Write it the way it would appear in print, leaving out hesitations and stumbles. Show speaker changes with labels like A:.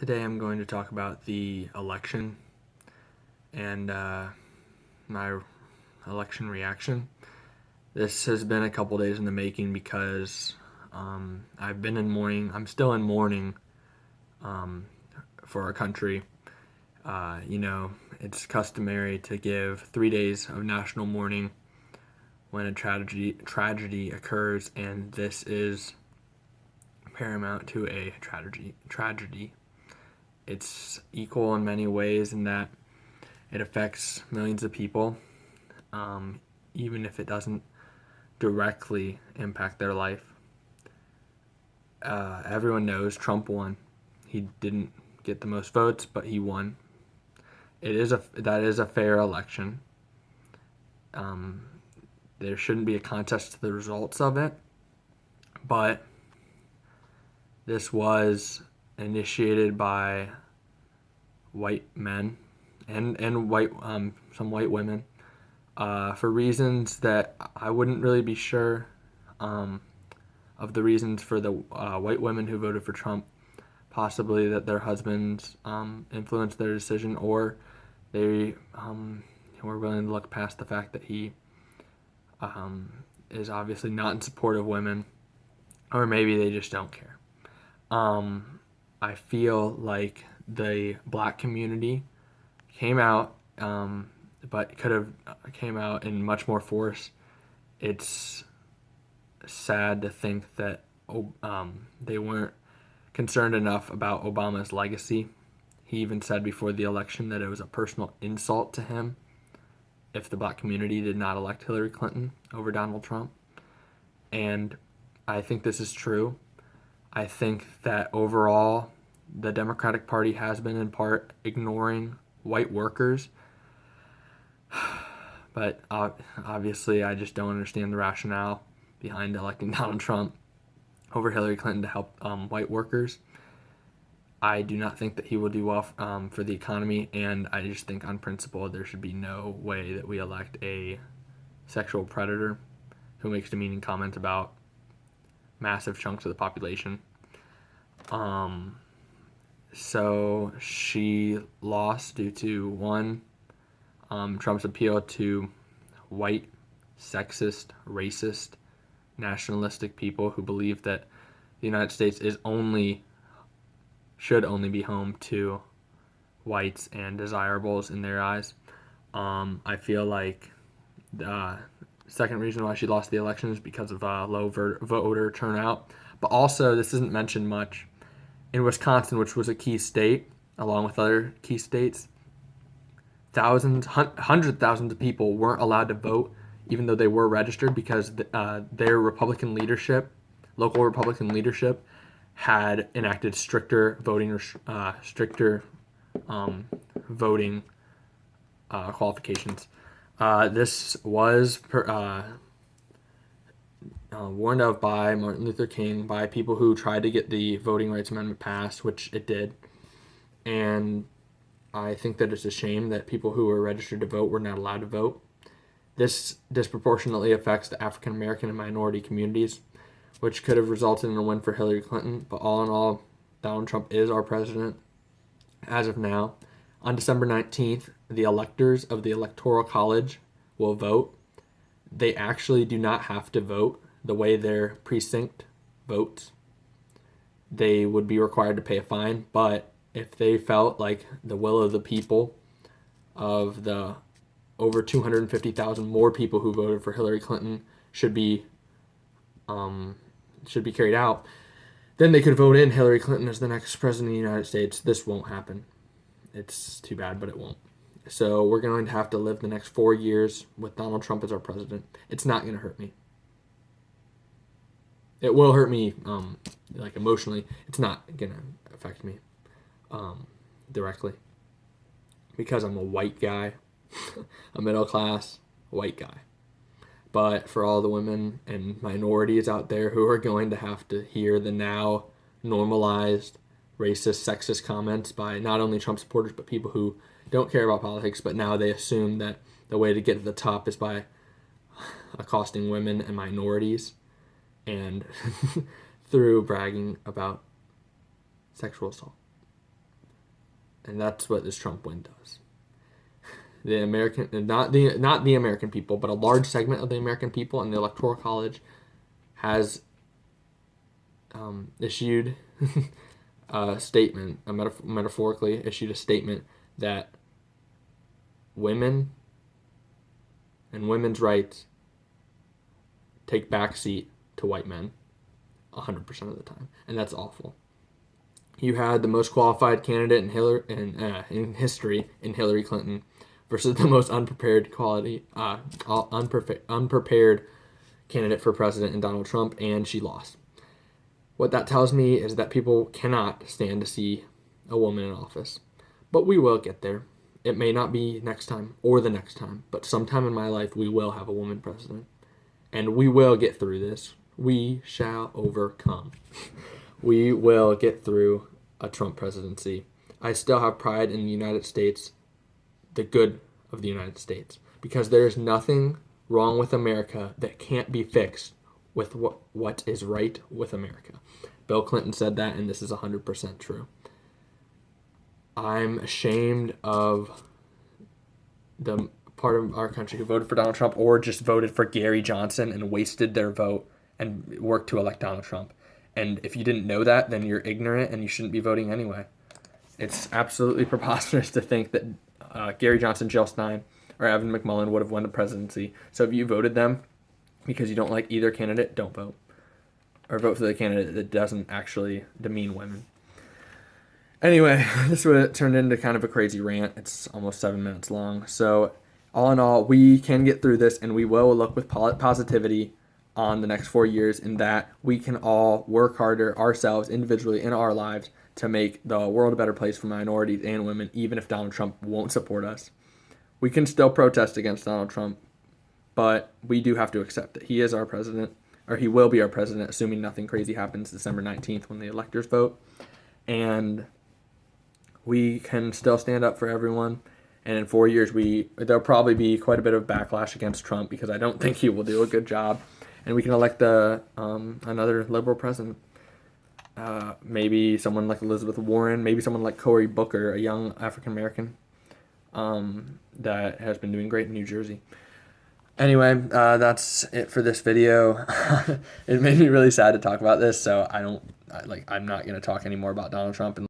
A: Today I'm going to talk about the election and my election reaction. This has been a couple days in the making because I've been in mourning. I'm still in mourning um, for our country. It's customary to give 3 days of national mourning when a tragedy occurs, and this is paramount to a tragedy. It's equal in many ways in that it affects millions of people, um, even if it doesn't directly impact their life. Everyone knows Trump won. He didn't get the most votes, but he won. That is a fair election. Um, there shouldn't be a contest to the results of it, but this was initiated by white men and white some white women for reasons that I wouldn't really be sure um, of the reasons for the white women who voted for Trump. Possibly that their husbands influenced their decision, or they were willing to look past the fact that he is obviously not in support of women, or maybe they just don't care. I feel like the black community came out, but could have came out in much more force. It's sad to think that they weren't concerned enough about Obama's legacy. He even said before the election that it was a personal insult to him if the black community did not elect Hillary Clinton over Donald Trump. And I think this is true. I think that overall, the Democratic Party has been in part ignoring white workers. But obviously, I just don't understand the rationale behind electing Donald Trump over Hillary Clinton to help white workers. I do not think that he will do well for the economy, and I just think on principle there should be no way that we elect a sexual predator who makes demeaning comments about massive chunks of the population. So she lost due to one, Trump's appeal to white, sexist, racist, nationalistic people who believe that the United States should only be home to whites and desirables in their eyes. I feel like the second reason why she lost the election is because of low voter turnout. But also, this isn't mentioned much. In Wisconsin, which was a key state, along with other key states, hundreds of thousands of people weren't allowed to vote, even though they were registered, because their Republican leadership, local Republican leadership, had enacted stricter voting qualifications. This was warned of by Martin Luther King, by people who tried to get the Voting Rights Amendment passed, which it did. And I think that it's a shame that people who were registered to vote were not allowed to vote. This disproportionately affects the African American and minority communities, which could have resulted in a win for Hillary Clinton. But all in all, Donald Trump is our president as of now. On December 19th, the electors of the Electoral College will vote. They actually do not have to vote the way their precinct votes. They would be required to pay a fine, but if they felt like the will of the people, of the over 250,000 more people who voted for Hillary Clinton, should be carried out, then they could vote in Hillary Clinton as the next president of the United States. This won't happen. It's too bad, but it won't. So we're going to have to live the next 4 years with Donald Trump as our president. It's not going to hurt me. It will hurt me, like emotionally. It's not going to affect me directly because I'm a white guy, a middle class white guy. But for all the women and minorities out there who are going to have to hear the now normalized racist, sexist comments by not only Trump supporters, but people who don't care about politics, but now they assume that the way to get to the top is by accosting women and minorities and through bragging about sexual assault. And that's what this Trump win does. The American, not the American people, but a large segment of the American people and the Electoral College has issued a statement, metaphorically issued a statement that women and women's rights take backseat to white men 100% of the time, and that's awful. You had the most qualified candidate in history in Hillary Clinton versus the most unprepared candidate for president in Donald Trump, and she lost. What that tells me is that people cannot stand to see a woman in office, but we will get there. It may not be next time or the next time, but sometime in my life we will have a woman president, and we will get through this. We shall overcome. We will get through a Trump presidency. I still have pride in the United States, the good of the United States, because there is nothing wrong with America that can't be fixed with what is right with America. Bill Clinton said that, and this is 100% true. I'm ashamed of the part of our country who voted for Donald Trump or just voted for Gary Johnson and wasted their vote and worked to elect Donald Trump. And if you didn't know that, then you're ignorant and you shouldn't be voting anyway. It's absolutely preposterous to think that Gary Johnson, Jill Stein, or Evan McMullin would have won the presidency. So if you voted them because you don't like either candidate, don't vote. Or vote for the candidate that doesn't actually demean women. Anyway, this would have turned into kind of a crazy rant. It's almost 7 minutes long. So all in all, we can get through this, and we will look with positivity on the next 4 years, in that we can all work harder ourselves individually in our lives to make the world a better place for minorities and women, even if Donald Trump won't support us. We can still protest against Donald Trump, but we do have to accept that he is our president, or he will be our president, assuming nothing crazy happens December 19th when the electors vote. And we can still stand up for everyone. And in 4 years, there'll probably be quite a bit of backlash against Trump, because I don't think he will do a good job. And we can elect another liberal president. Maybe someone like Elizabeth Warren, maybe someone like Cory Booker, a young African-American that has been doing great in New Jersey. Anyway, that's it for this video. It made me really sad to talk about this, so I'm not going to talk anymore about Donald Trump.